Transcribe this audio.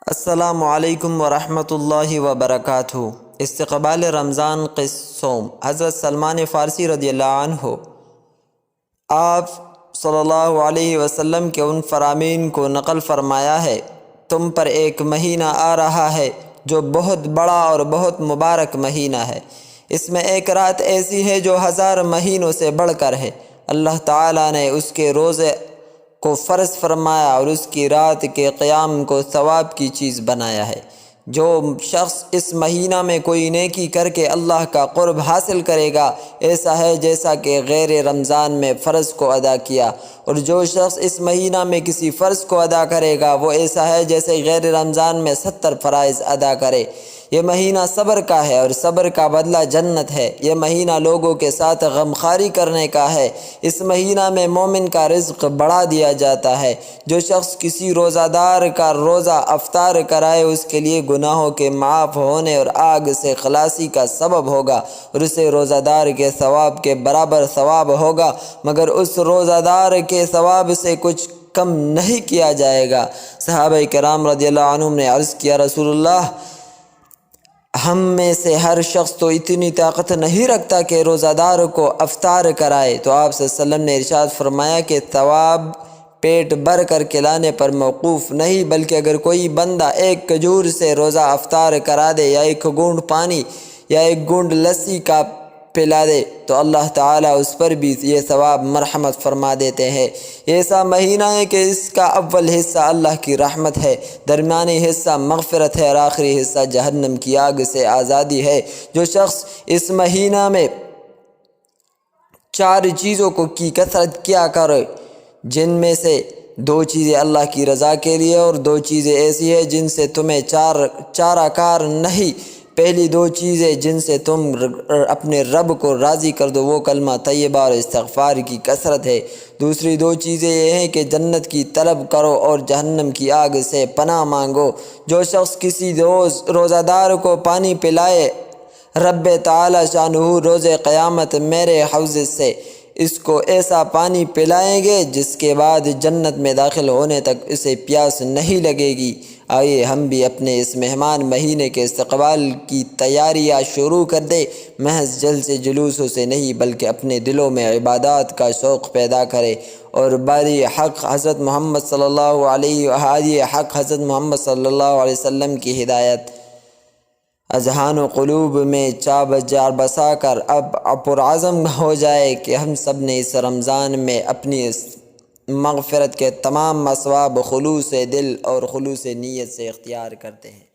السلام علیکم ورحمۃ اللہ وبرکاتہ۔ استقبال رمضان قصوم حضرت سلمان فارسی رضی اللہ عنہ آپ صلی اللہ علیہ وسلم کے ان فرامین کو نقل فرمایا ہے، تم پر ایک مہینہ آ رہا ہے جو بہت بڑا اور بہت مبارک مہینہ ہے۔ اس میں ایک رات ایسی ہے جو 1000 مہینوں سے بڑھ کر ہے۔ اللہ تعالیٰ نے اس کے روزے کو فرض فرمایا اور اس کی رات کے قیام کو ثواب کی چیز بنایا ہے۔ جو شخص اس مہینہ میں کوئی نیکی کر کے اللہ کا قرب حاصل کرے گا، ایسا ہے جیسا کہ غیر رمضان میں فرض کو ادا کیا، اور جو شخص اس مہینہ میں کسی فرض کو ادا کرے گا وہ ایسا ہے جیسے غیر رمضان میں 70 فرائض ادا کرے۔ یہ مہینہ صبر کا ہے اور صبر کا بدلہ جنت ہے۔ یہ مہینہ لوگوں کے ساتھ غمخواری کرنے کا ہے۔ اس مہینہ میں مومن کا رزق بڑھا دیا جاتا ہے۔ جو شخص کسی روزہ دار کا روزہ افطار کرائے اس کے لیے گناہوں کے معاف ہونے اور آگ سے خلاصی کا سبب ہوگا، اور اسے روزہ دار کے ثواب کے برابر ثواب ہوگا، مگر اس روزہ دار کے ثواب سے کچھ کم نہیں کیا جائے گا۔ صحابہ کرام رضی اللہ عنہم نے عرض کیا، رسول اللہ، ہم میں سے ہر شخص تو اتنی طاقت نہیں رکھتا کہ روزہ دار کو افطار کرائے۔ تو آپ صلی اللہ علیہ وسلم نے ارشاد فرمایا کہ ثواب پیٹ بھر کر کھلانے پر موقوف نہیں، بلکہ اگر کوئی بندہ ایک کھجور سے روزہ افطار کرا دے یا ایک گھونٹ پانی یا ایک گھونٹ لسی کا پلا دے تو اللہ تعالیٰ اس پر بھی یہ ثواب مرحمت فرما دیتے ہیں۔ ایسا مہینہ ہے کہ اس کا اول حصہ اللہ کی رحمت ہے، درمیانی حصہ مغفرت ہے اور آخری حصہ جہنم کی آگ سے آزادی ہے۔ جو شخص اس مہینہ میں 4 چیزوں کی کثرت کیا کرے، جن میں سے 2 چیزیں اللہ کی رضا کے لیے اور 2 چیزیں ایسی ہیں جن سے تمہیں چارہ کار نہیں۔ پہلی 2 چیزیں جن سے تم اپنے رب کو راضی کر دو وہ کلمہ طیبہ اور استغفار کی کثرت ہے۔ دوسری 2 چیزیں یہ ہیں کہ جنت کی طلب کرو اور جہنم کی آگ سے پناہ مانگو۔ جو شخص کسی روزہ دار کو پانی پلائے، رب تعالی شانہ روز قیامت میرے حوض سے اس کو ایسا پانی پلائیں گے جس کے بعد جنت میں داخل ہونے تک اسے پیاس نہیں لگے گی۔ آئیے ہم بھی اپنے اس مہمان مہینے کے استقبال کی تیاریاں شروع کر دیں، محض جلسے جلوسوں سے نہیں بلکہ اپنے دلوں میں عبادات کا شوق پیدا کرے، اور باری حق حضرت محمد صلی اللہ علیہ وسلم کی ہدایت اذہان و قلوب میں جار بسا کر اب پرعزم ہو جائے کہ ہم سب نے اس رمضان میں اپنی اس مغفرت کے تمام اسباب خلوص دل اور خلوص نیت سے اختیار کرتے ہیں۔